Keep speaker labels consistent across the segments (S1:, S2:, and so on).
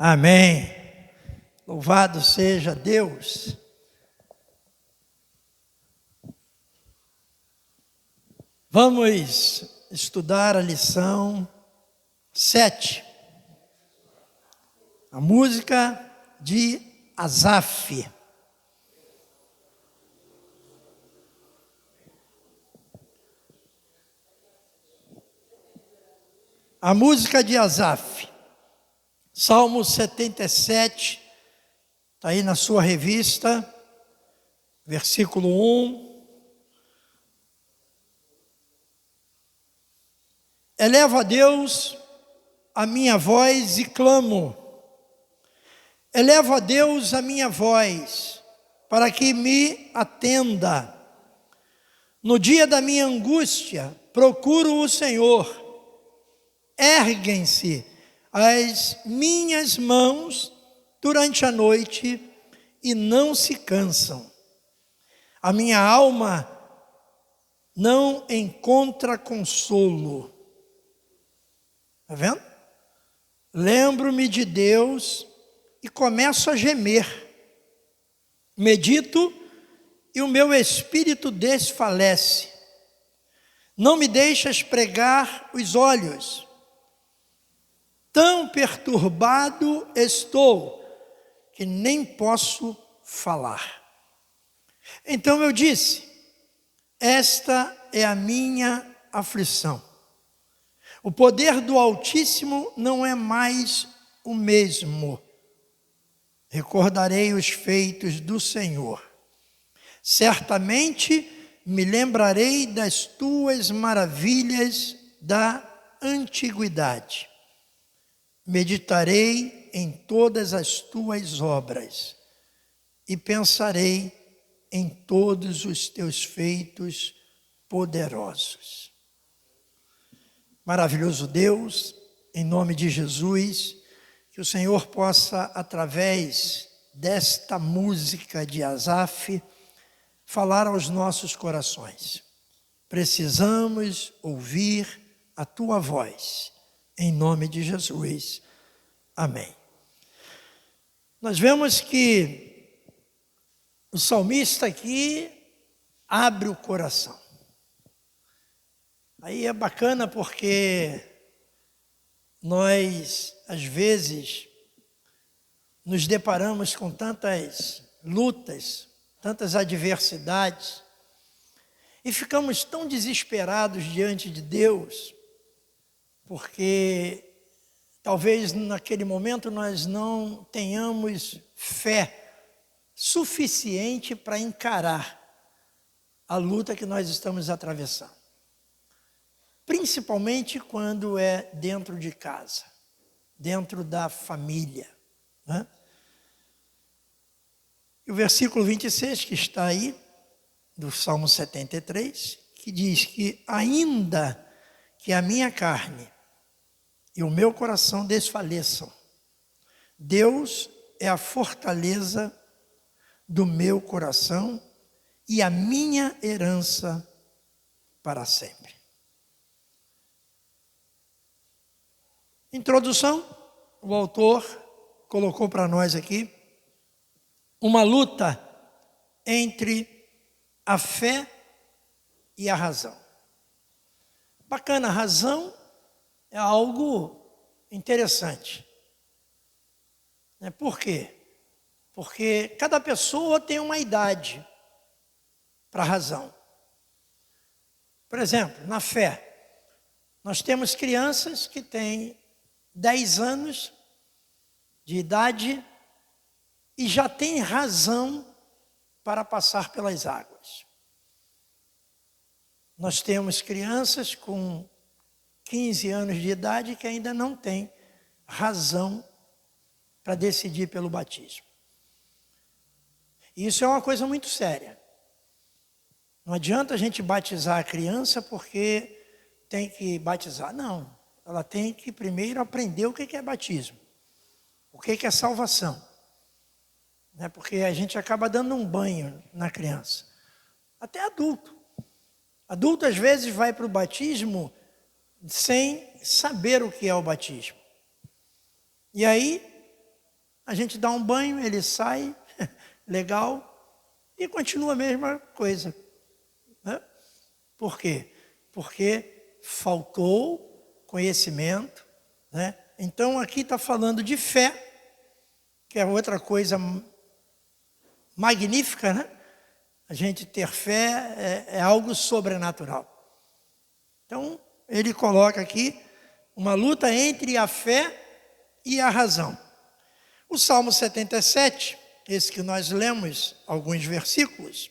S1: Amém. Louvado seja Deus. Vamos estudar a lição 7. A música de Asaf. A música de Asaf. Salmo 77, está aí na sua revista, versículo 1. Elevo a Deus a minha voz e clamo. Elevo a Deus a minha voz, para que me atenda. No dia da minha angústia, procuro o Senhor. Erguem-se as minhas mãos durante a noite e não se cansam. A minha alma não encontra consolo. Está vendo? Lembro-me de Deus e começo a gemer. Medito e o meu espírito desfalece. Não me deixas pregar os olhos. Tão perturbado estou que nem posso falar. Então eu disse: esta é a minha aflição. O poder do Altíssimo não é mais o mesmo. Recordarei os feitos do Senhor. Certamente me lembrarei das tuas maravilhas da antiguidade. Meditarei em todas as tuas obras e pensarei em todos os teus feitos poderosos. Maravilhoso Deus, em nome de Jesus, que o Senhor possa, através desta música de Asaf, falar aos nossos corações. Precisamos ouvir a tua voz. Em nome de Jesus. Amém. Nós vemos que o salmista aqui abre o coração. Aí é bacana porque nós, às vezes, nos deparamos com tantas lutas, tantas adversidades, e ficamos tão desesperados diante de Deus, porque talvez naquele momento nós não tenhamos fé suficiente para encarar a luta que nós estamos atravessando. Principalmente quando é dentro de casa, dentro da família, né? E o versículo 26 que está aí, do Salmo 73, que diz que ainda que a minha carne e o meu coração desfaleçam, Deus é a fortaleza do meu coração e a minha herança para sempre. Introdução, o autor colocou para nós aqui uma luta entre a fé e a razão. Bacana, a razão é algo interessante. Por quê? Porque cada pessoa tem uma idade para a razão. Por exemplo, na fé, nós temos crianças que têm 10 anos de idade e já têm razão para passar pelas águas. Nós temos crianças com 15 anos de idade que ainda não têm razão para decidir pelo batismo. E isso é uma coisa muito séria. Não adianta a gente batizar a criança porque tem que batizar. Não, ela tem que primeiro aprender o que é batismo, o que é salvação. Porque a gente acaba dando um banho na criança. Até adulto. Adulto às vezes vai para o batismo sem saber o que é o batismo. E aí A gente dá um banho, ele sai, legal, e continua a mesma coisa. Né? Por quê? Porque faltou conhecimento. Né? Então aqui está falando de fé, que é outra coisa magnífica, né? A gente ter fé é algo sobrenatural. Então, ele coloca aqui uma luta entre a fé e a razão. O Salmo 77, esse que nós lemos, alguns versículos,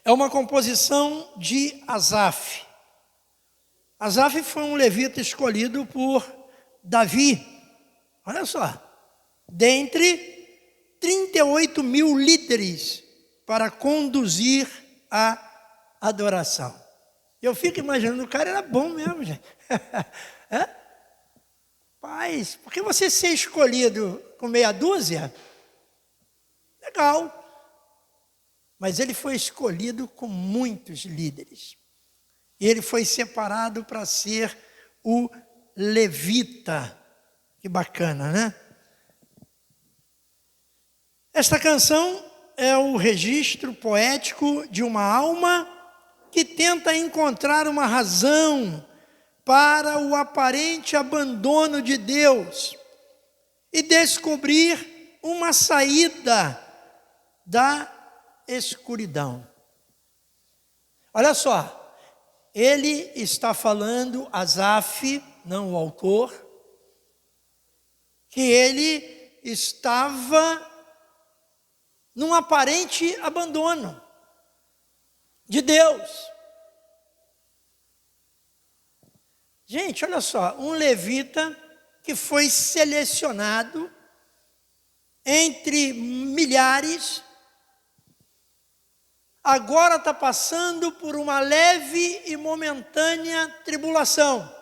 S1: é uma composição de Asaf. Asaf foi um levita escolhido por Davi. Olha só, dentre 38 mil líderes para conduzir a adoração. Eu fico imaginando, o cara era bom mesmo, gente. Paz, porque você ser escolhido com meia dúzia, legal. Mas ele foi escolhido com muitos líderes. E ele foi separado para ser o levita. Que bacana, né? Esta canção é o registro poético de uma alma que tenta encontrar uma razão para o aparente abandono de Deus e descobrir uma saída da escuridão. Olha só, ele está falando, Asaf, não o autor, que ele estava num aparente abandono de Deus. Gente, olha só, um levita que foi selecionado entre milhares, agora está passando por uma leve e momentânea tribulação,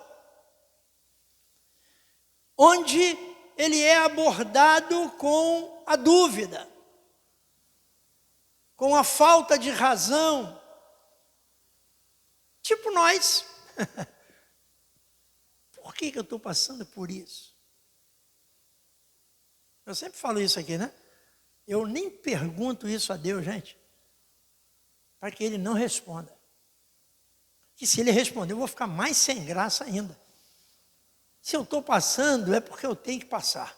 S1: onde ele é abordado com a dúvida, com a falta de razão, tipo nós. Por que eu estou passando por isso? Eu sempre falo isso aqui, né? Eu nem pergunto isso a Deus, gente, para que Ele não responda. Que se Ele responder, eu vou ficar mais sem graça ainda. Se eu estou passando, é porque eu tenho que passar.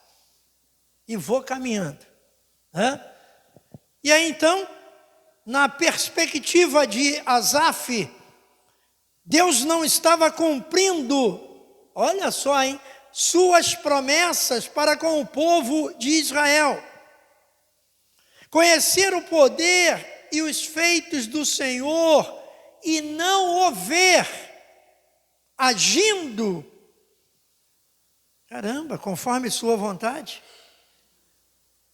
S1: E vou caminhando. Né? E aí então, na perspectiva de Asaf, Deus não estava cumprindo, olha só, hein, suas promessas para com o povo de Israel. Conhecer o poder e os feitos do Senhor e não o ver agindo, caramba, conforme sua vontade,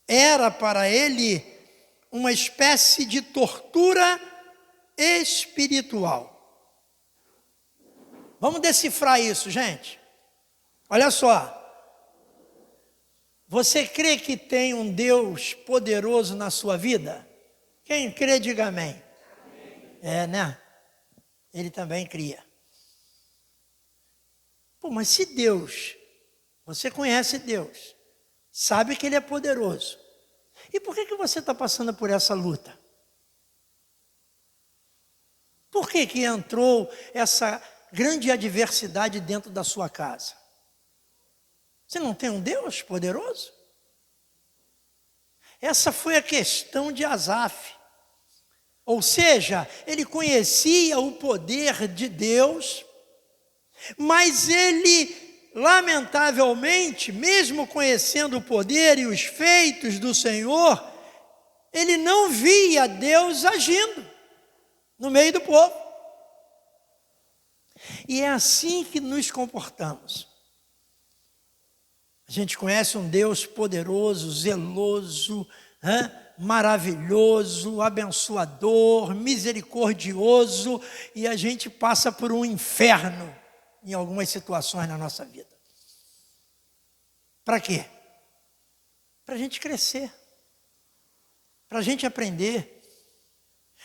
S1: era para ele uma espécie de tortura espiritual. Vamos decifrar isso, gente. Olha só. Você crê que tem um Deus poderoso na sua vida? Quem crê, diga amém. É, né? Ele também cria. Pô, mas se Deus, você conhece Deus, sabe que Ele é poderoso, e por que você está passando por essa luta? Por que entrou essa grande adversidade dentro da sua casa? Você não tem um Deus poderoso? Essa foi a questão de Asaf. Ou seja, ele conhecia o poder de Deus, mas ele, lamentavelmente, mesmo conhecendo o poder e os feitos do Senhor, ele não via Deus agindo no meio do povo. E é assim que nos comportamos. A gente conhece um Deus poderoso, zeloso, maravilhoso, abençoador, misericordioso, e a gente passa por um inferno em algumas situações na nossa vida. Para quê? Para a gente crescer, para a gente aprender.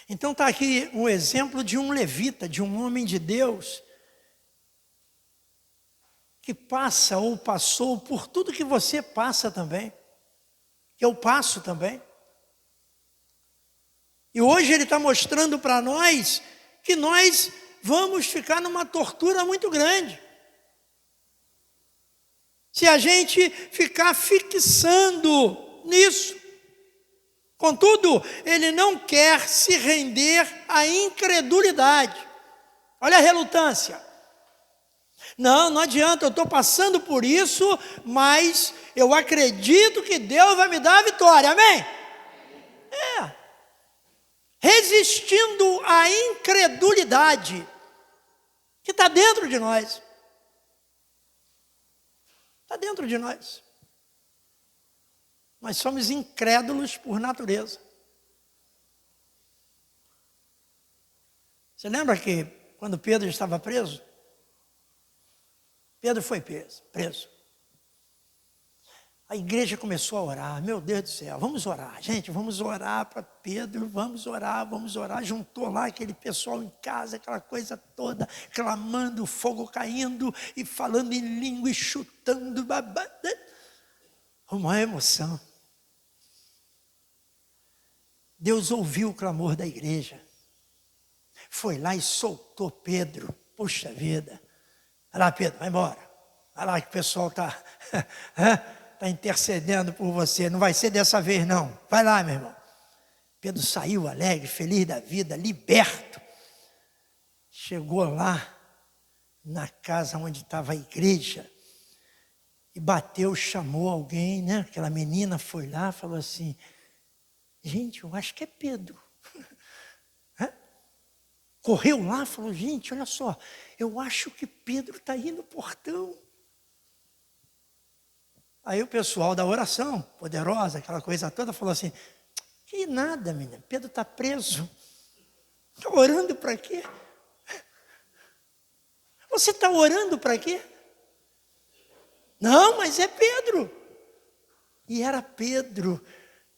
S1: Então está aqui um exemplo de um levita, de um homem de Deus, que passa ou passou por tudo que você passa também. que eu passo também. E hoje ele está mostrando para nós que nós vamos ficar numa tortura muito grande. Se a gente ficar fixando nisso. Contudo, ele não quer se render à incredulidade. Olha a relutância. Não adianta, eu estou passando por isso, mas eu acredito que Deus vai me dar a vitória, amém? Resistindo à incredulidade que está dentro de nós. Está dentro de nós. Nós somos incrédulos por natureza. Você lembra que quando Pedro estava preso? Pedro foi preso. A igreja começou a orar. Meu Deus do céu, vamos orar. Gente, vamos orar para Pedro, vamos orar. Juntou lá aquele pessoal em casa, aquela coisa toda, clamando, fogo caindo, e falando em língua, e chutando, babado. Uma emoção. Deus ouviu o clamor da igreja. Foi lá e soltou Pedro. Puxa vida. Vai lá, Pedro, vai embora. Vai lá que o pessoal está intercedendo por você. Não vai ser dessa vez, não. Vai lá, meu irmão. Pedro saiu alegre, feliz da vida, liberto. Chegou lá, na casa onde estava a igreja, e bateu, chamou alguém, né? Aquela menina foi lá, falou assim: gente, eu acho que é Pedro. Correu lá, falou: gente, olha só, eu acho que Pedro está aí no portão. Aí o pessoal da oração, poderosa, aquela coisa toda, falou assim: que nada, menina, Pedro está preso. Está orando para quê? Você está orando para quê? Não, mas é Pedro. E era Pedro.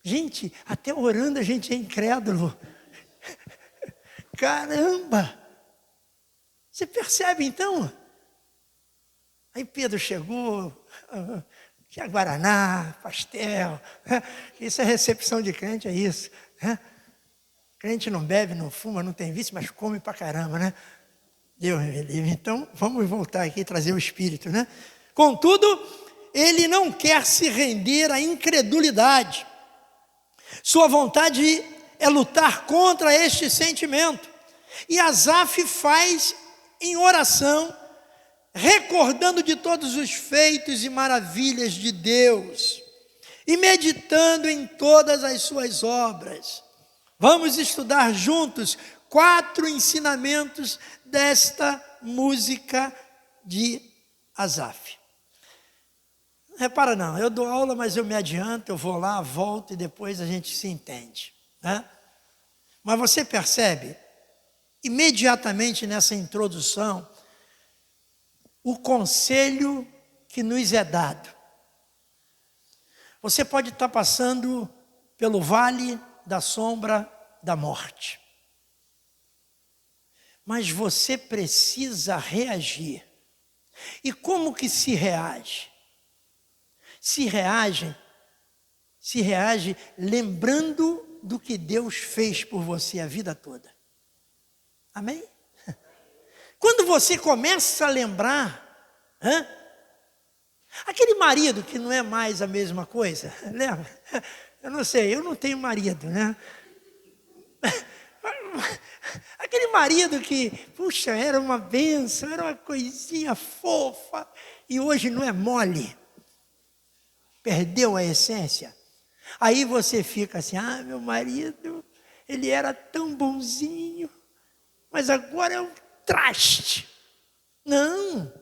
S1: Gente, até orando a gente é incrédulo. Caramba! Você percebe então? Aí Pedro chegou, tinha guaraná, pastel. Isso é recepção de crente, é isso. Crente não bebe, não fuma, não tem vício, mas come pra caramba, né? Deus me livre. Então, vamos voltar aqui e trazer o espírito, né? Contudo, ele não quer se render à incredulidade. Sua vontade é lutar contra este sentimento. E Asaf faz em oração, recordando de todos os feitos e maravilhas de Deus, e meditando em todas as suas obras. Vamos estudar juntos 4 ensinamentos desta música de Asaf. Repara não, eu dou aula, mas eu me adianto, eu vou lá, volto e depois a gente se entende, né? Mas você percebe, imediatamente nessa introdução, o conselho que nos é dado. Você pode estar passando pelo vale da sombra da morte, mas você precisa reagir. E como que se reage? Se reage lembrando do que Deus fez por você a vida toda. Amém? Quando você começa a lembrar, aquele marido que não é mais a mesma coisa, lembra? Eu não sei, eu não tenho marido, né? Aquele marido que, puxa, era uma bênção, era uma coisinha fofa, e hoje não é mole. Perdeu a essência. Aí você fica assim: ah, meu marido, ele era tão bonzinho, mas agora é um traste. Não,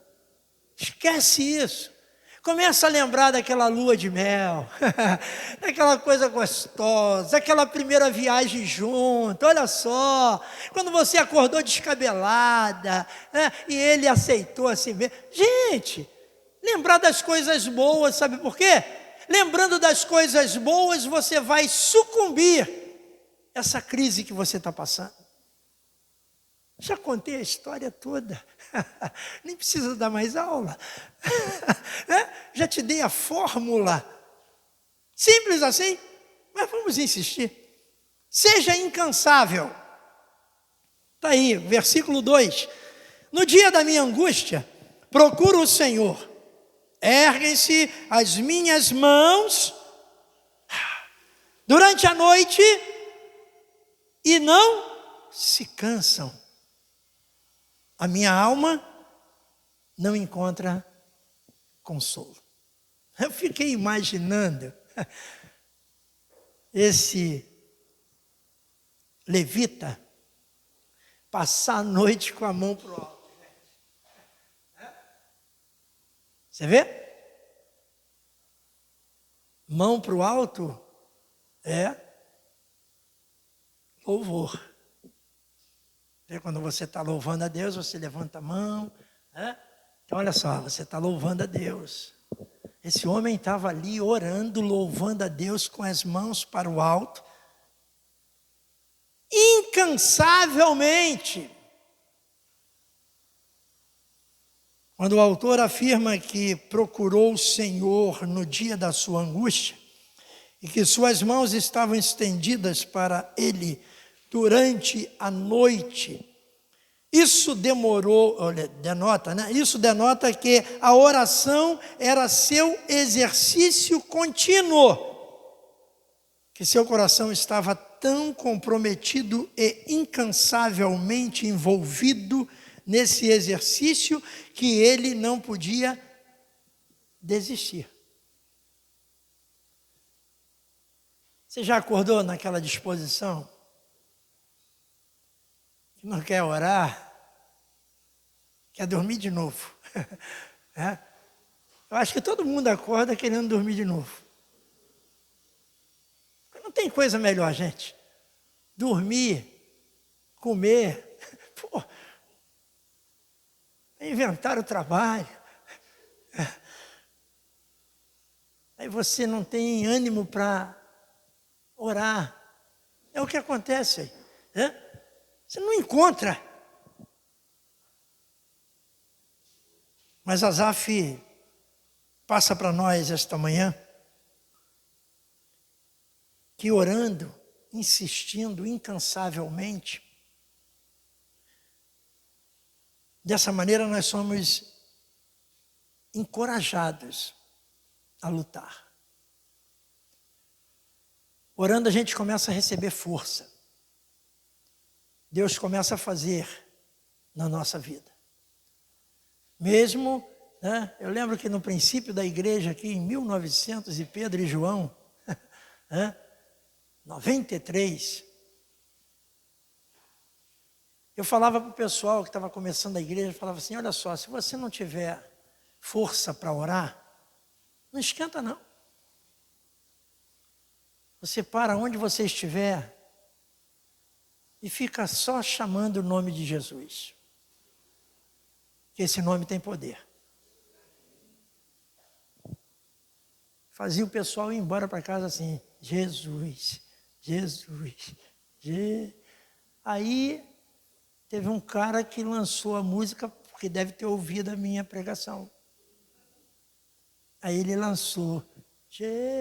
S1: esquece isso. Começa a lembrar daquela lua de mel, daquela coisa gostosa, aquela primeira viagem junto. Olha só, quando você acordou descabelada, né, e ele aceitou assim mesmo. Gente, lembrar das coisas boas, sabe por quê? Lembrando das coisas boas, você vai sucumbir essa crise que você está passando. Já contei a história toda, nem precisa dar mais aula. Já te dei a fórmula. Simples assim, mas vamos insistir. Seja incansável. Está aí, versículo 2. No dia da minha angústia, procuro o Senhor. Erguem-se as minhas mãos durante a noite e não se cansam. A minha alma não encontra consolo. Eu fiquei imaginando esse levita passar a noite com a mão para o alto. Você vê? Mão para o alto é louvor. Quando você está louvando a Deus, você levanta a mão. Então, olha só, você está louvando a Deus. Esse homem estava ali orando, louvando a Deus com as mãos para o alto, incansavelmente. Quando o autor afirma que procurou o Senhor no dia da sua angústia, e que suas mãos estavam estendidas para ele durante a noite, isso denota que a oração era seu exercício contínuo, que seu coração estava tão comprometido e incansavelmente envolvido nesse exercício que ele não podia desistir. Você já acordou naquela disposição? Que não quer orar? Quer dormir de novo? Eu acho que todo mundo acorda querendo dormir de novo. Não tem coisa melhor, gente. Dormir, comer, inventar o trabalho. Aí você não tem ânimo para orar. É o que acontece aí. Você não encontra. Mas Asaf passa para nós esta manhã que orando, insistindo incansavelmente, dessa maneira nós somos encorajados a lutar. Orando a gente começa a receber força. Deus começa a fazer na nossa vida. Mesmo, eu lembro que no princípio da igreja aqui em 1900 e Pedro e João, 93, eu falava para o pessoal que estava começando a igreja, eu falava assim, olha só, se você não tiver força para orar, não esquenta não. Você para onde você estiver e fica só chamando o nome de Jesus. Que esse nome tem poder. Fazia o pessoal ir embora para casa assim, Jesus, Jesus, Aí teve um cara que lançou a música, porque deve ter ouvido a minha pregação. Aí ele lançou, Jesus,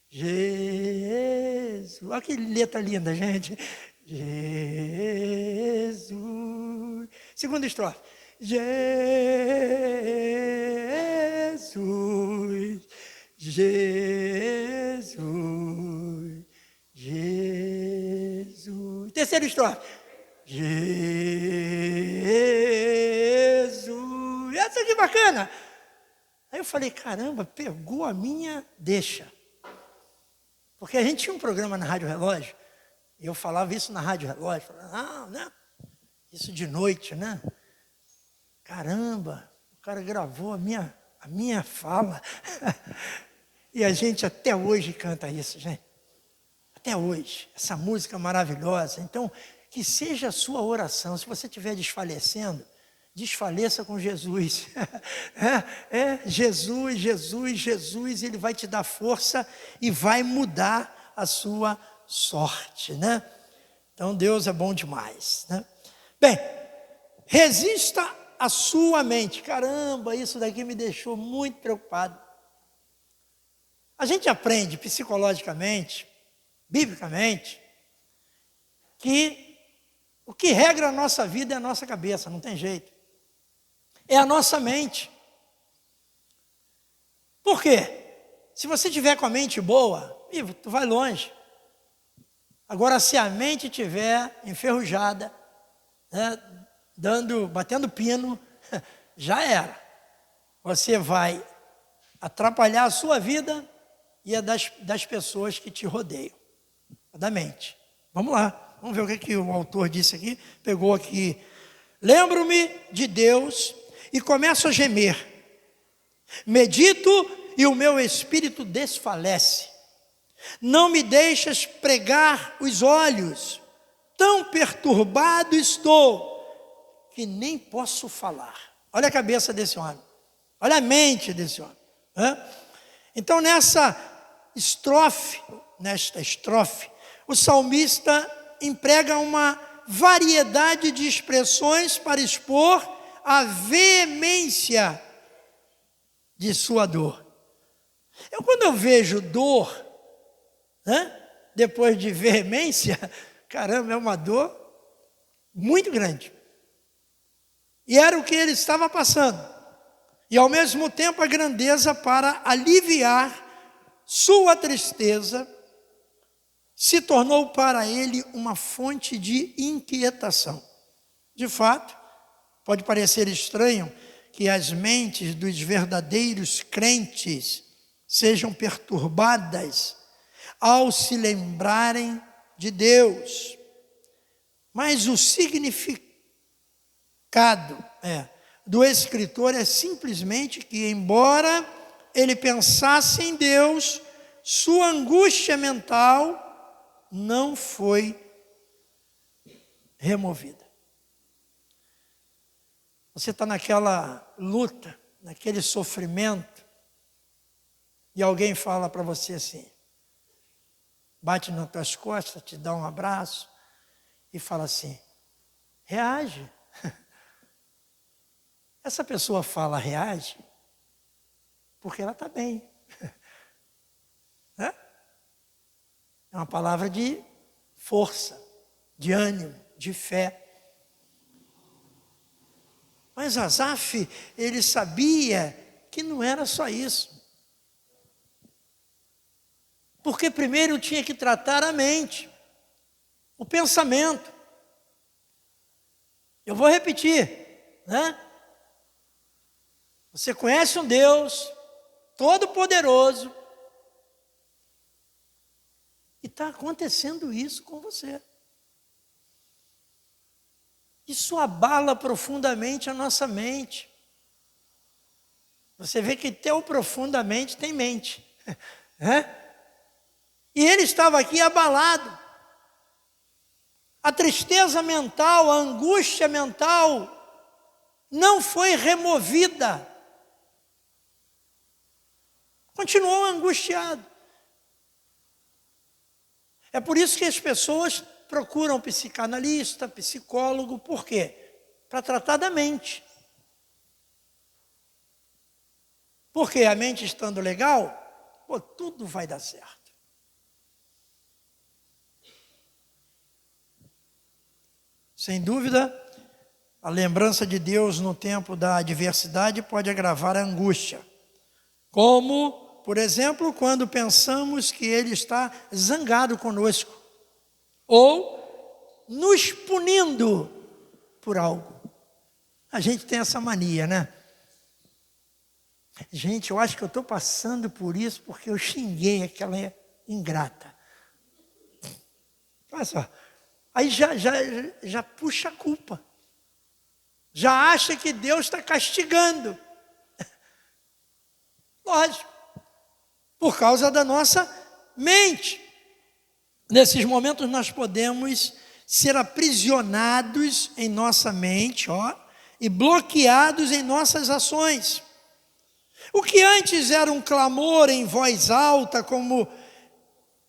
S1: Jesus. Olha que letra linda, gente. Jesus. Segunda estrofe. Jesus, Jesus, Jesus. Terceira estrofe. Jesus. Essa que bacana. Aí eu falei, caramba, pegou a minha deixa. Porque a gente tinha um programa na Rádio Relógio, e eu falava isso na Rádio Relógio, falava, né? Isso de noite, né? Caramba, o cara gravou a minha fala. E a gente até hoje canta isso, gente. Até hoje, essa música maravilhosa. Então, que seja a sua oração, se você estiver desfalecendo, desfaleça com Jesus. Jesus, Jesus, Jesus, Ele vai te dar força e vai mudar a sua sorte, né? Então Deus é bom demais, né? Bem, resista a sua mente. Caramba, isso daqui me deixou muito preocupado. A gente aprende psicologicamente, biblicamente, que o que regra a nossa vida é a nossa cabeça, não tem jeito. É a nossa mente. Por quê? Se você tiver com a mente boa, tu vai longe. Agora, se a mente tiver enferrujada, né, batendo pino, já era. Você vai atrapalhar a sua vida e a das pessoas que te rodeiam. Da mente. Vamos lá, vamos ver o que o autor disse aqui. Pegou aqui. Lembro-me de Deus e começo a gemer. Medito e o meu espírito desfalece. Não me deixas pregar os olhos. Tão perturbado estou que nem posso falar. Olha a cabeça desse homem. Olha a mente desse homem. Então, nesta estrofe, o salmista emprega uma variedade de expressões para expor a veemência de sua dor. Quando eu vejo dor, depois de veemência, caramba, é uma dor muito grande. E era o que ele estava passando. E ao mesmo tempo a grandeza para aliviar sua tristeza se tornou para ele uma fonte de inquietação. De fato, pode parecer estranho que as mentes dos verdadeiros crentes sejam perturbadas ao se lembrarem de Deus. Mas o significado do escritor é simplesmente que, embora ele pensasse em Deus, sua angústia mental não foi removida. Você está naquela luta, naquele sofrimento, e alguém fala para você assim, bate nas tuas costas, te dá um abraço e fala assim, reage. Essa pessoa fala reage porque ela está bem. É uma palavra de força, de ânimo, de fé. Mas Asaf, ele sabia que não era só isso. Porque primeiro tinha que tratar a mente, o pensamento. Eu vou repetir, Você conhece um Deus todo-poderoso e está acontecendo isso com você. Isso abala profundamente a nossa mente. Você vê que teu profundamente tem mente. E ele estava aqui abalado. A tristeza mental, a angústia mental não foi removida. Continuou angustiado. É por isso que as pessoas procuram psicanalista, psicólogo, por quê? Para tratar da mente. Porque a mente estando legal, tudo vai dar certo. Sem dúvida, a lembrança de Deus no tempo da adversidade pode agravar a angústia. Como, por exemplo, quando pensamos que Ele está zangado conosco. Ou nos punindo por algo. A gente tem essa mania, né? Gente, eu acho que eu estou passando por isso porque eu xinguei aquela ingrata. Olha só. Aí já puxa a culpa. Já acha que Deus está castigando. Lógico. Por causa da nossa mente. Nesses momentos nós podemos ser aprisionados em nossa mente, e bloqueados em nossas ações. O que antes era um clamor em voz alta, como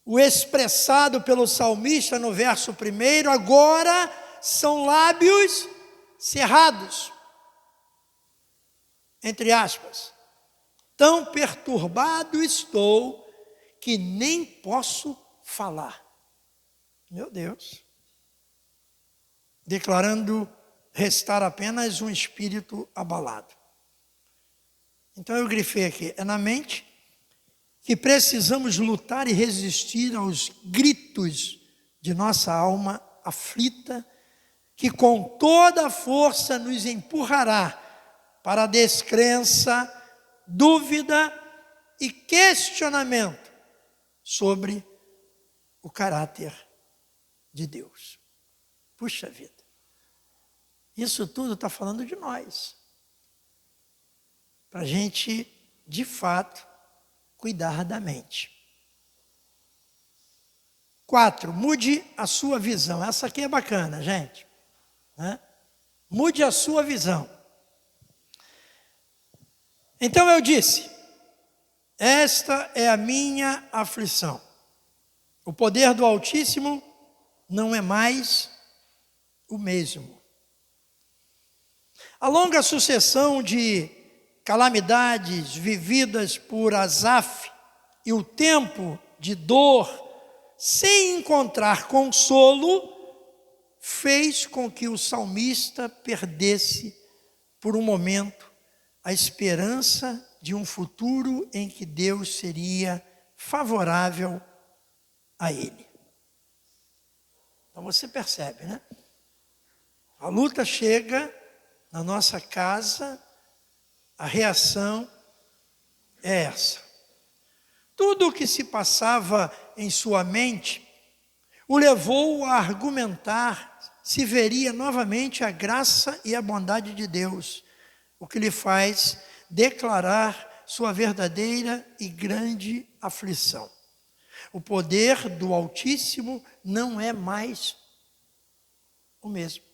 S1: o expressado pelo salmista no verso 1, agora são lábios cerrados. entre aspas, tão perturbado estou que nem posso falar. Meu Deus. Declarando restar apenas um espírito abalado. Então eu grifei aqui, é na mente que precisamos lutar e resistir aos gritos de nossa alma aflita, que com toda a força nos empurrará para a descrença, dúvida e questionamento sobre o caráter de Deus. Puxa vida, isso tudo está falando de nós, para a gente, de fato, cuidar da mente. 4, mude a sua visão. Essa aqui é bacana, gente. Né? Mude a sua visão. Então eu disse, esta é a minha aflição. O poder do Altíssimo não é mais o mesmo. A longa sucessão de calamidades vividas por Asaf e o tempo de dor, sem encontrar consolo, fez com que o salmista perdesse, por um momento, a esperança de um futuro em que Deus seria favorável a ele. Então você percebe, né? A luta chega na nossa casa, a reação é essa. Tudo o que se passava em sua mente o levou a argumentar se veria novamente a graça e a bondade de Deus, o que lhe faz declarar sua verdadeira e grande aflição. O poder do Altíssimo não é mais o mesmo.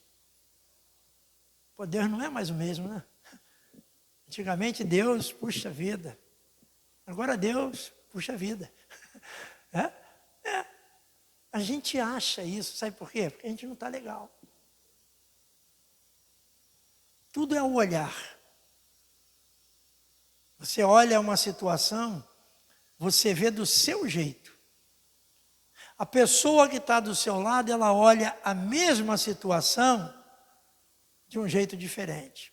S1: O poder não é mais o mesmo, né? Antigamente Deus, puxa vida. Agora Deus, puxa vida. A gente acha isso, sabe por quê? Porque a gente não está legal. Tudo é o olhar. Você olha uma situação, você vê do seu jeito. A pessoa que está do seu lado, ela olha a mesma situação de um jeito diferente.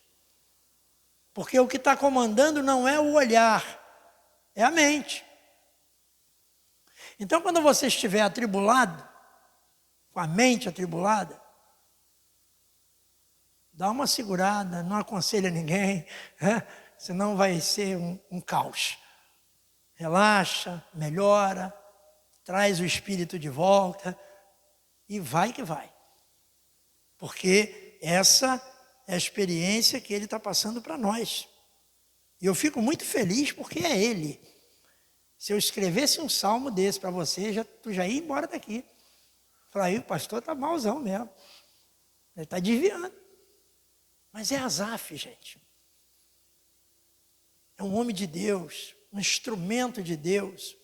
S1: Porque o que está comandando não é o olhar, é a mente. Então, quando você estiver atribulado, com a mente atribulada, dá uma segurada, não aconselha ninguém, senão vai ser um caos. Relaxa, melhora, traz o espírito de volta e vai que vai. Porque essa é a experiência que ele está passando para nós. E eu fico muito feliz porque é ele. Se eu escrevesse um salmo desse para você, tu já ia embora daqui. Falar, aí o pastor está malzão mesmo. Ele está desviando. Mas é Asaf, gente. É um homem de Deus, um instrumento de Deus.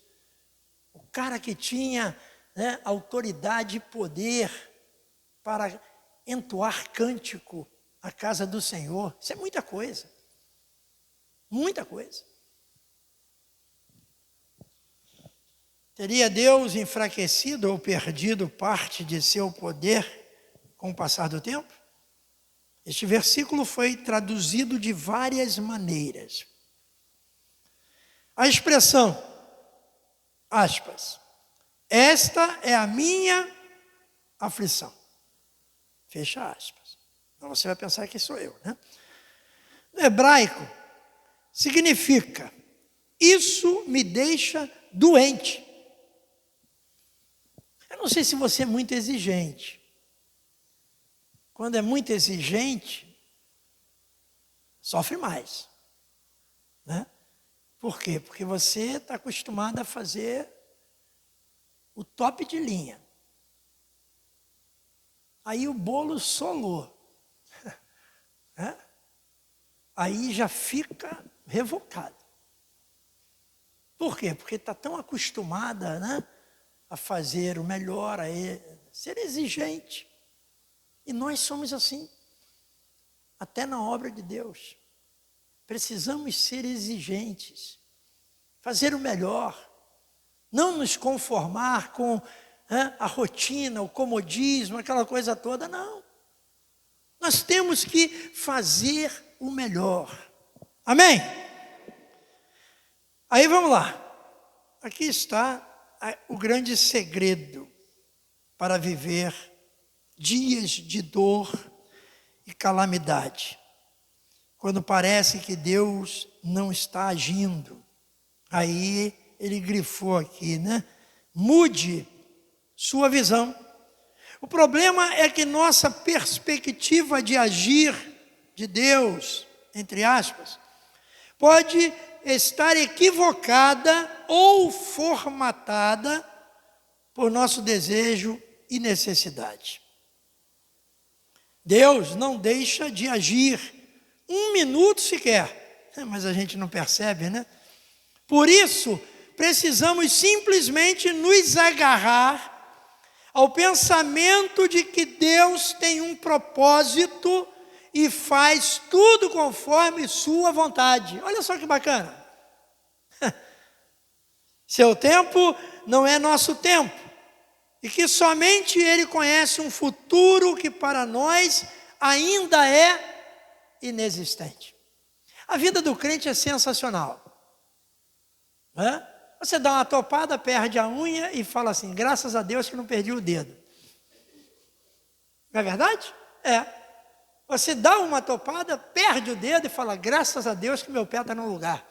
S1: O cara que tinha, né, autoridade e poder para entoar cântico à casa do Senhor. Isso é muita coisa. Muita coisa. Teria Deus enfraquecido ou perdido parte de seu poder com o passar do tempo? Este versículo foi traduzido de várias maneiras. A expressão, aspas, esta é a minha aflição. Fecha aspas. Então você vai pensar que sou eu, né? No hebraico, significa, isso me deixa doente. Eu não sei se você é muito exigente. Quando é muito exigente, sofre mais. Né? Por quê? Porque você está acostumado a fazer o top de linha. Aí o bolo solou. Né? Aí já fica revocado. Por quê? Porque está tão acostumada, né, a fazer o melhor, a ser exigente. E nós somos assim, até na obra de Deus. precisamos ser exigentes, fazer o melhor, não nos conformar com a rotina, o comodismo, aquela coisa toda, não. Nós temos que fazer o melhor. Amém? Aí vamos lá. Aqui está o grande segredo para viver dias de dor e calamidade. Quando parece que Deus não está agindo. Aí ele grifou aqui, né? Mude sua visão. O problema é que nossa perspectiva de agir de Deus, entre aspas, pode estar equivocada ou formatada por nosso desejo e necessidade. Deus não deixa de agir um minuto sequer, mas a gente não percebe, né? Por isso, precisamos simplesmente nos agarrar ao pensamento de que Deus tem um propósito e faz tudo conforme sua vontade. Olha só que bacana. Seu tempo não é nosso tempo. E que somente Ele conhece um futuro que para nós ainda é inexistente. A vida do crente é sensacional. Você dá uma topada, perde a unha e fala assim, graças a Deus que não perdi o dedo. Não é verdade? É. Você dá uma topada, perde o dedo e fala, graças a Deus que meu pé está no lugar.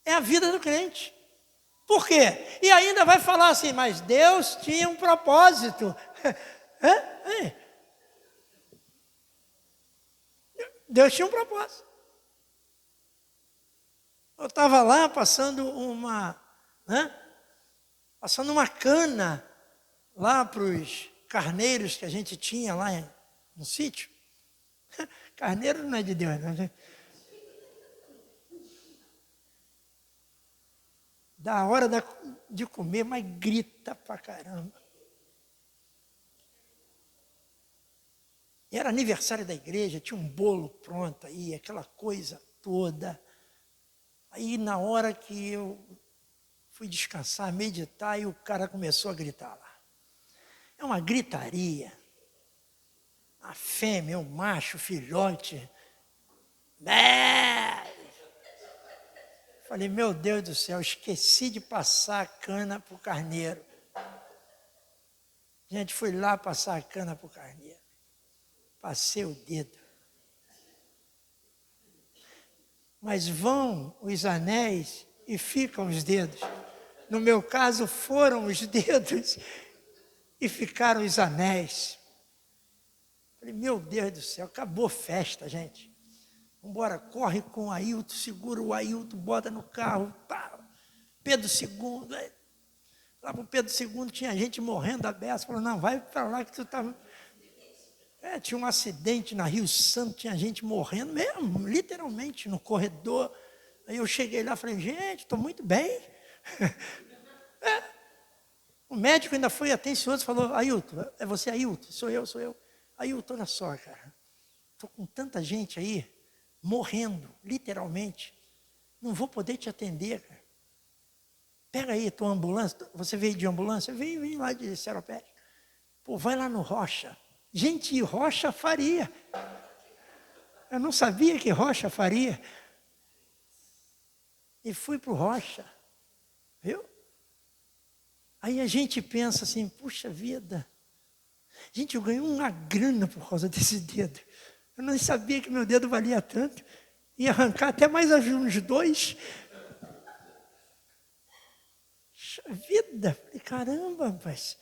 S1: É a vida do crente. Por quê? E ainda vai falar assim, mas Deus tinha um propósito. Deus tinha um propósito. Eu estava lá passando uma cana lá para os carneiros que a gente tinha lá no sítio. Carneiro não é de Deus, não. Da hora de comer, mas grita pra caramba. E era aniversário da igreja, tinha um bolo pronto aí, aquela coisa toda. Aí na hora que eu fui descansar, meditar, e o cara começou a gritar lá. É uma gritaria. A fêmea, o macho, o filhote. Falei, meu Deus do céu, esqueci de passar a cana para o carneiro. Gente, fui lá passar a cana para o carneiro. Passei o dedo. Mas vão os anéis e ficam os dedos. No meu caso, foram os dedos e ficaram os anéis. Falei, meu Deus do céu, acabou a festa, gente. Vamos embora, corre com o Ailton, segura o Ailton, bota no carro. Pá. Pedro II. Lá para o Pedro II tinha gente morrendo da beça. Falou, não, vai para lá que tu está... tinha um acidente na Rio Santo, tinha gente morrendo mesmo, literalmente, no corredor. Aí eu cheguei lá e falei, gente, estou muito bem. O médico ainda foi atencioso, falou, Ailton, é você, Ailton? Sou eu. Ailton, olha só, cara, estou com tanta gente aí, morrendo, literalmente. Não vou poder te atender, cara. Pega aí a tua ambulância. Você veio de ambulância? Vem lá de Seropédica. Pô, vai lá no Rocha. Gente, Rocha faria. Eu não sabia que Rocha faria. E fui para o Rocha. Viu? Aí a gente pensa assim, puxa vida. Gente, eu ganhei uma grana por causa desse dedo. Eu não sabia que meu dedo valia tanto. Ia arrancar até mais uns 2. Puxa vida. Falei, caramba, rapaz.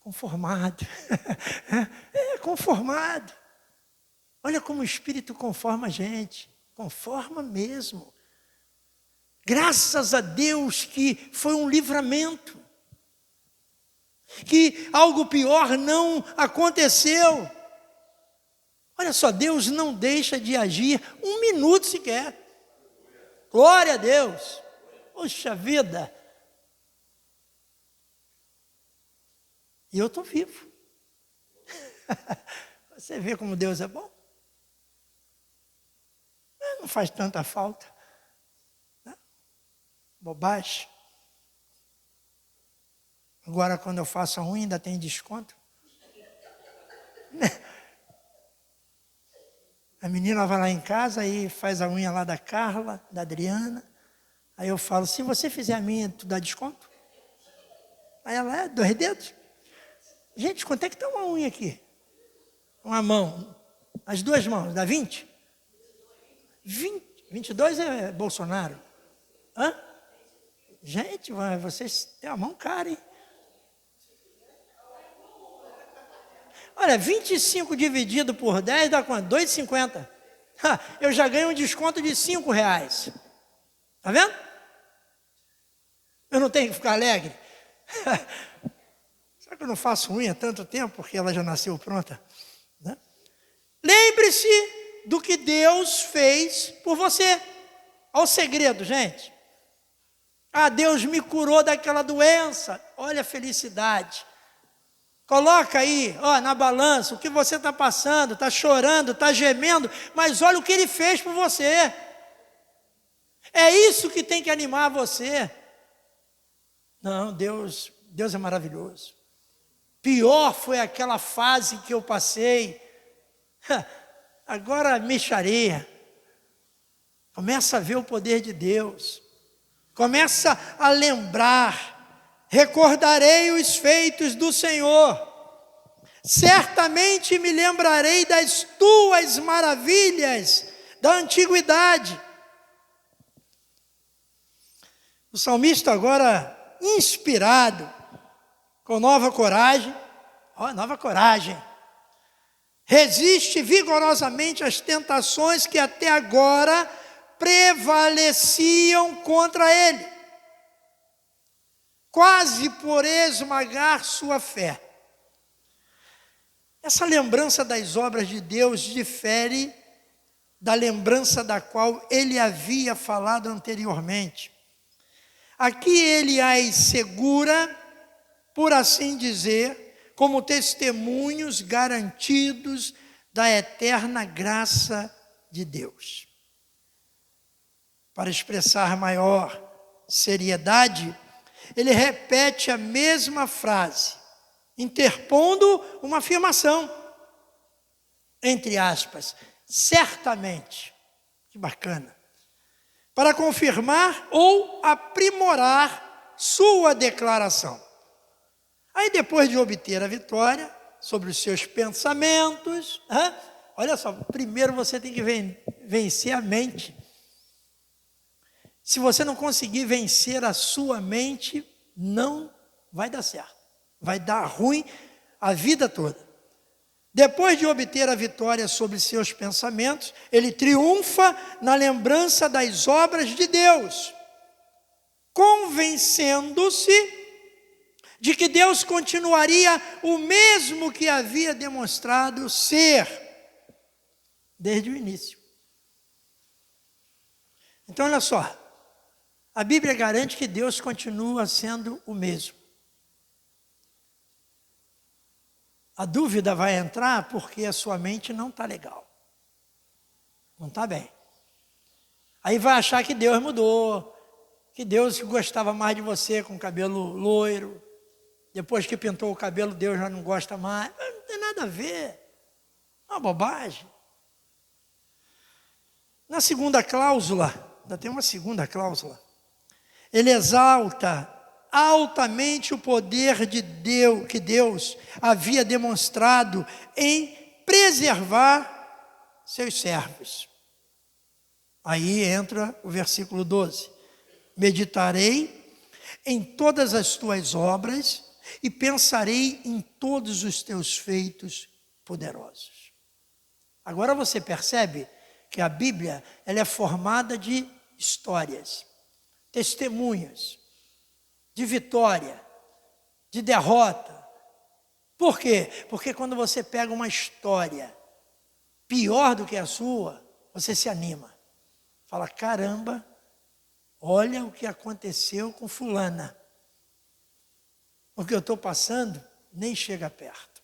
S1: Conformado. Conformado. Olha como o Espírito conforma a gente. Conforma mesmo. Graças a Deus que foi um livramento. Que algo pior não aconteceu. Olha só, Deus não deixa de agir um minuto sequer. Glória a Deus. Poxa vida. E eu estou vivo. Você vê como Deus é bom? Não faz tanta falta. Né? Bobagem. Agora, quando eu faço a unha, ainda tem desconto. A menina vai lá em casa e faz a unha lá da Carla, da Adriana. Aí eu falo, se você fizer a minha, tu dá desconto? Aí ela, 2 dedos? Gente, quanto é que está uma unha aqui? Uma mão. As 2 mãos, dá 20? 22 é Bolsonaro. Hã? Gente, vocês têm a mão cara, hein? Olha, 25 dividido por 10 dá quanto? 2,50. Eu já ganho um desconto de R$5. Está vendo? Eu não tenho que ficar alegre. Será que eu não faço unha há tanto tempo porque ela já nasceu pronta? Né? Lembre-se do que Deus fez por você. Olha o segredo, gente. Deus me curou daquela doença. Olha a felicidade. Coloca aí, na balança, o que você está passando, está chorando, está gemendo, mas olha o que Ele fez por você. É isso que tem que animar você. Não, Deus é maravilhoso. Pior foi aquela fase que eu passei. Agora mexaria. Começa a ver o poder de Deus. Começa a lembrar. Recordarei os feitos do Senhor. Certamente me lembrarei das tuas maravilhas da antiguidade. O salmista agora, inspirado, com nova coragem, nova coragem, resiste vigorosamente às tentações que até agora prevaleciam contra ele, quase por esmagar sua fé. Essa lembrança das obras de Deus difere da lembrança da qual ele havia falado anteriormente. Aqui ele as segura, por assim dizer, como testemunhos garantidos da eterna graça de Deus. Para expressar maior seriedade, ele repete a mesma frase, interpondo uma afirmação, entre aspas, certamente, que bacana, para confirmar ou aprimorar sua declaração. Aí depois de obter a vitória sobre os seus pensamentos, olha só, primeiro você tem que vencer a mente. Se você não conseguir vencer a sua mente, não vai dar certo. Vai dar ruim a vida toda. Depois de obter a vitória sobre seus pensamentos, ele triunfa na lembrança das obras de Deus, convencendo-se de que Deus continuaria o mesmo que havia demonstrado ser desde o início. Então, olha só, a Bíblia garante que Deus continua sendo o mesmo. A dúvida vai entrar porque a sua mente não está legal. Não está bem. Aí vai achar que Deus mudou, que Deus gostava mais de você com cabelo loiro. Depois que pintou o cabelo, Deus já não gosta mais. Não tem nada a ver. É uma bobagem. Na segunda cláusula, ainda tem uma segunda cláusula. Ele exalta altamente o poder de Deus, que Deus havia demonstrado em preservar seus servos. Aí entra o versículo 12. Meditarei em todas as tuas obras e pensarei em todos os teus feitos poderosos. Agora você percebe que a Bíblia ela é formada de histórias, testemunhas, de vitória, de derrota. Por quê? Porque quando você pega uma história pior do que a sua, você se anima. Fala, caramba, olha o que aconteceu com fulana. O que eu estou passando nem chega perto.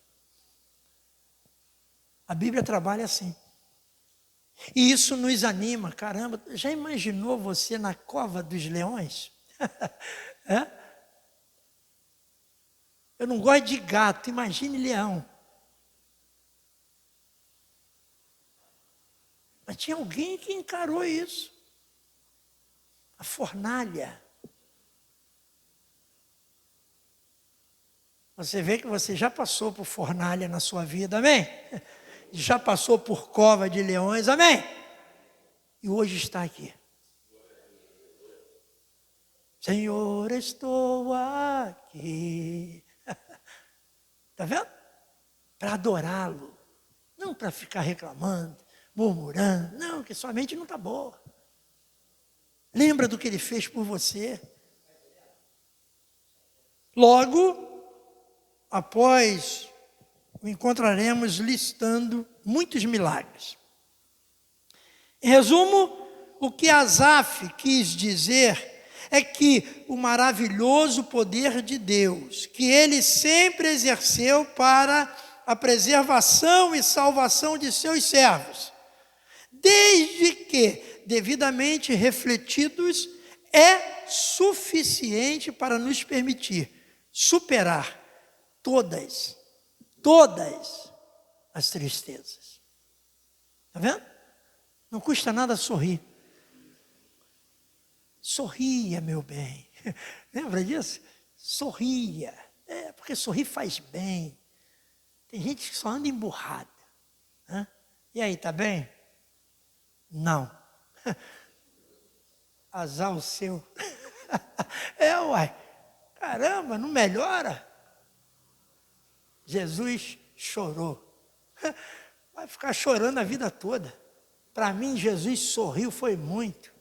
S1: A Bíblia trabalha assim. E isso nos anima. Caramba, já imaginou você na cova dos leões? É? Eu não gosto de gato, imagine leão. Mas tinha alguém que encarou isso. A fornalha. Você vê que você já passou por fornalha na sua vida, amém? Já passou por cova de leões, amém? E hoje está aqui. Senhor, estou aqui. Está vendo? Para adorá-lo. Não para ficar reclamando, murmurando. Não, que sua mente não está boa. Lembra do que ele fez por você. Logo, após o encontraremos listando muitos milagres. Em resumo, o que Asaf quis dizer é que o maravilhoso poder de Deus, que ele sempre exerceu para a preservação e salvação de seus servos, desde que devidamente refletidos, é suficiente para nos permitir superar todas as tristezas. Está vendo? Não custa nada sorrir. Sorria, meu bem. Lembra disso? Sorria. Porque sorrir faz bem. Tem gente que só anda emburrada. Né? E aí, tá bem? Não. Azar o seu. Uai. Caramba, não melhora? Jesus chorou. Vai ficar chorando a vida toda. Para mim, Jesus sorriu, foi muito.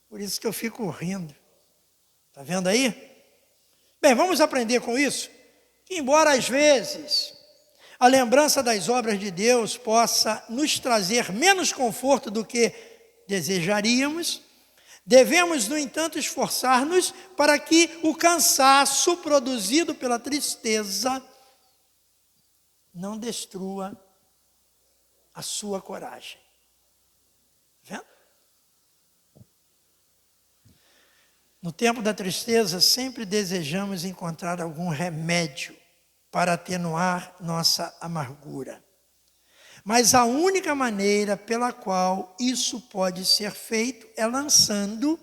S1: Por isso que eu fico rindo. Está vendo aí? Bem, vamos aprender com isso? Que embora às vezes a lembrança das obras de Deus possa nos trazer menos conforto do que desejaríamos, devemos, no entanto, esforçar-nos para que o cansaço produzido pela tristeza não destrua a sua coragem. Está vendo? No tempo da tristeza, sempre desejamos encontrar algum remédio para atenuar nossa amargura. Mas a única maneira pela qual isso pode ser feito é lançando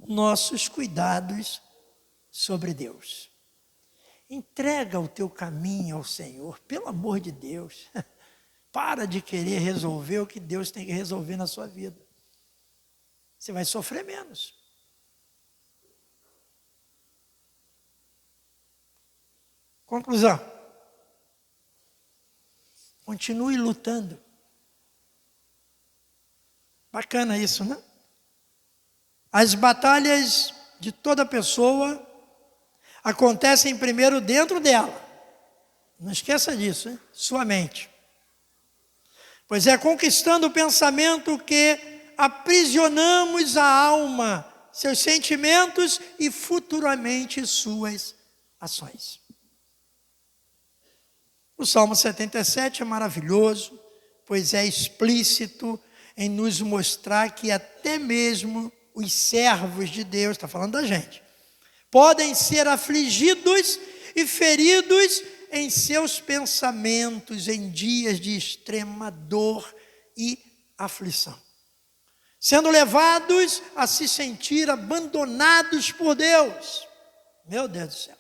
S1: nossos cuidados sobre Deus. Entrega o teu caminho ao Senhor, pelo amor de Deus. Para de querer resolver o que Deus tem que resolver na sua vida. Você vai sofrer menos. Conclusão. Continue lutando. Bacana isso, né? As batalhas de toda pessoa acontecem primeiro dentro dela. Não esqueça disso, hein? Sua mente. Pois é conquistando o pensamento que aprisionamos a alma, seus sentimentos e futuramente suas ações. O Salmo 77 é maravilhoso, pois é explícito em nos mostrar que até mesmo os servos de Deus, está falando da gente, podem ser afligidos e feridos em seus pensamentos em dias de extrema dor e aflição, sendo levados a se sentir abandonados por Deus. Meu Deus do céu.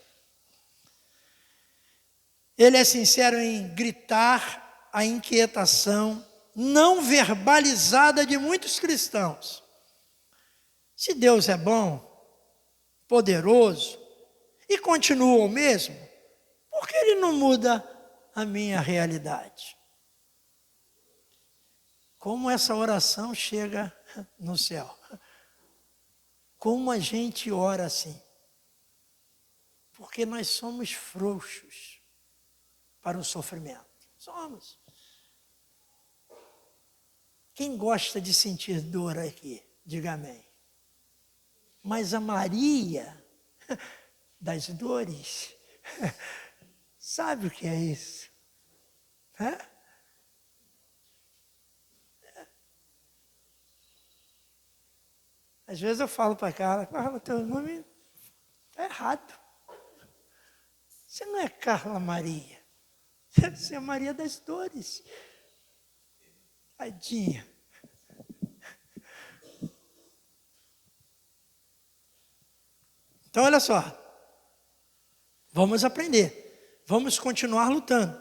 S1: Ele é sincero em gritar a inquietação não verbalizada de muitos cristãos. Se Deus é bom, poderoso e continua o mesmo, por que Ele não muda a minha realidade? Como essa oração chega no céu? Como a gente ora assim? Porque nós somos frouxos para o sofrimento. Somos. Quem gosta de sentir dor aqui, diga amém. Mas a Maria das dores, sabe o que é isso? Às vezes eu falo para Carla, teu nome está errado. Você não é Carla Maria. Você é Maria das Dores. Tadinha. Então, olha só. Vamos aprender. Vamos continuar lutando.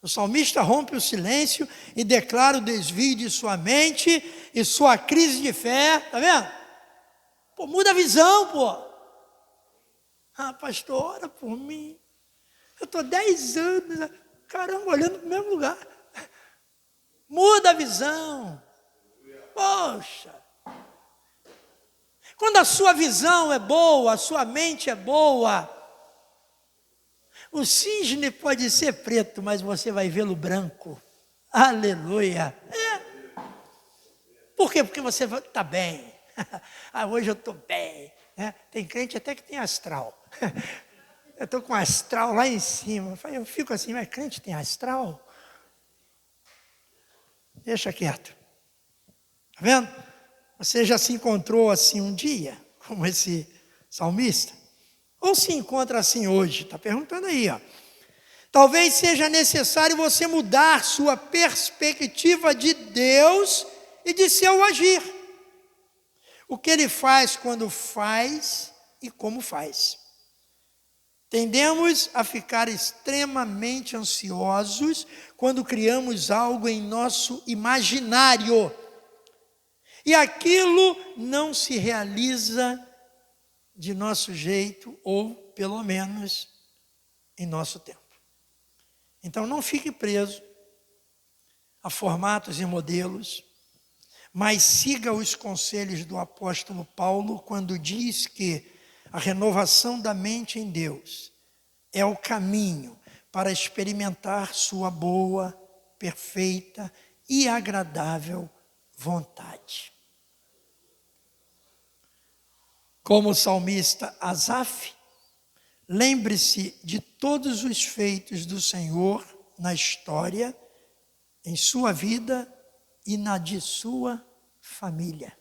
S1: O salmista rompe o silêncio e declara o desvio de sua mente e sua crise de fé. Está vendo? Pô, muda a visão, pô. Ah, pastor, ora por mim. Eu estou 10 anos, caramba, olhando para o mesmo lugar. Muda a visão. Poxa. Quando a sua visão é boa, a sua mente é boa, o cisne pode ser preto, mas você vai vê-lo branco. Aleluia. Por quê? Porque você está bem. Hoje eu estou bem. Tem crente até que tem astral. Eu estou com astral lá em cima. Eu fico assim, mas crente tem astral? Deixa quieto. Está vendo? Você já se encontrou assim um dia, como esse salmista? Ou se encontra assim hoje? Está perguntando aí, ó. Talvez seja necessário você mudar sua perspectiva de Deus e de seu agir. O que Ele faz quando faz e como faz. Tendemos a ficar extremamente ansiosos quando criamos algo em nosso imaginário. E aquilo não se realiza de nosso jeito, ou pelo menos em nosso tempo. Então não fique preso a formatos e modelos, mas siga os conselhos do apóstolo Paulo quando diz que a renovação da mente em Deus é o caminho para experimentar sua boa, perfeita e agradável vontade. Como o salmista Asaf, lembre-se de todos os feitos do Senhor na história, em sua vida e na de sua família.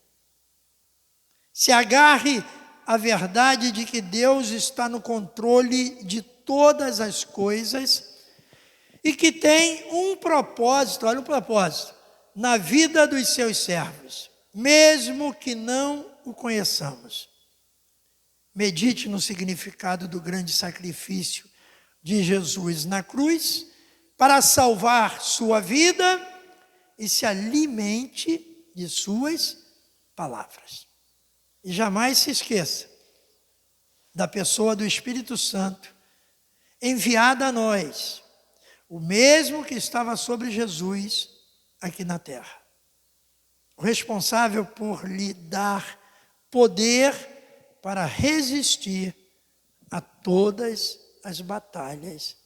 S1: Se agarre à verdade de que Deus está no controle de todas as coisas e que tem um propósito, olha o propósito, na vida dos seus servos, mesmo que não o conheçamos. Medite no significado do grande sacrifício de Jesus na cruz para salvar sua vida e se alimente de suas palavras. E jamais se esqueça da pessoa do Espírito Santo enviada a nós, o mesmo que estava sobre Jesus aqui na terra. O responsável por lhe dar poder para resistir a todas as batalhas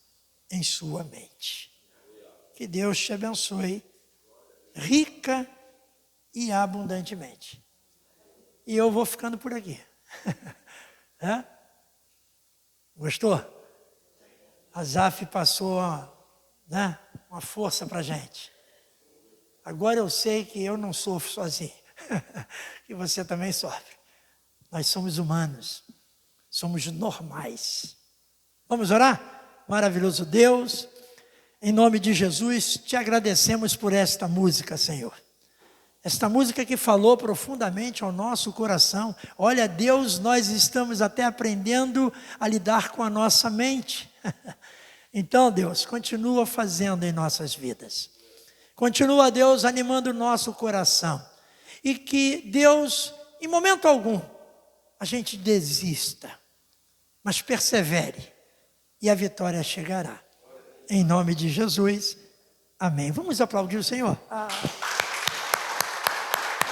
S1: em sua mente. Que Deus te abençoe rica e abundantemente. E eu vou ficando por aqui. Gostou? Asaf passou uma força para a gente. Agora eu sei que eu não sofro sozinho. Que você também sofre. Nós somos humanos, somos normais. Vamos orar? Maravilhoso Deus, em nome de Jesus, te agradecemos por esta música, Senhor. Esta música que falou profundamente ao nosso coração. Olha, Deus, nós estamos até aprendendo a lidar com a nossa mente. Então, Deus, continua fazendo em nossas vidas. Continua, Deus, animando o nosso coração. E que, Deus, em momento algum, a gente desista, mas persevere e a vitória chegará. Em nome de Jesus, amém. Vamos aplaudir o Senhor?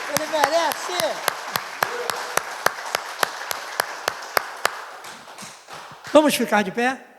S1: Ele merece. Vamos ficar de pé?